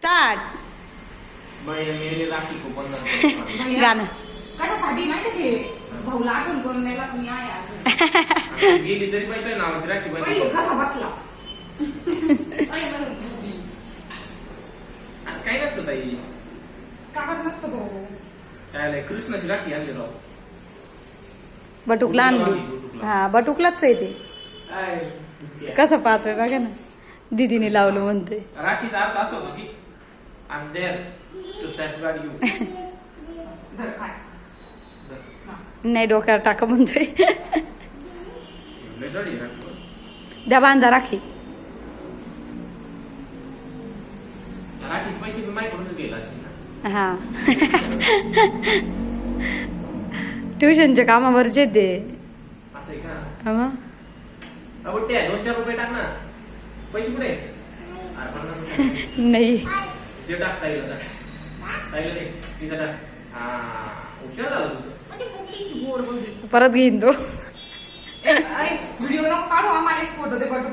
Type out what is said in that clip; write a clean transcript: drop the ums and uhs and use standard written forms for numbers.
Start. मेरी राखी को बंधन गाणं. कशासाठी माहिती ते भाऊला आठवण करून द्यायला तुम्ही आहे आज. गेली तरी पाहिजे नावाची राखी बाई, बांधली. कसा बसला आज काही नसतं ताई. कामात नसतं भाऊ. काय कृष्णाची राखी आणली राव. बटुकला आणली. हा बटुकलाच आहे ते. काय कसं पाहतोय बघा ना. दीदीने लावलं म्हणतोय. राखीचा अर्थ असा होतो की I am there to safeguard you. धर खाय. नाही डोक्यावर टाका म्हणतोय. लय जड आहे राखी. द्या बांधा राखी. राखीचे पैसे मी माझ्याकडूनच गेला असतील ना. हा ट्युशनच्या कामावरचे ते. असं आहे का. हा मग. आवडते 2-4 रुपये टाक ना. पैसे कुठे अरे 50 रुपये नाही ते टाक ताईला. ताईला दे तिथं टाक. हा हुशार झाला तुझं. म्हणजे कुठली गोड बोलली. परत घेईन तो. व्हिडिओ नको काढू आम्हाला एक फोटो दे बटू.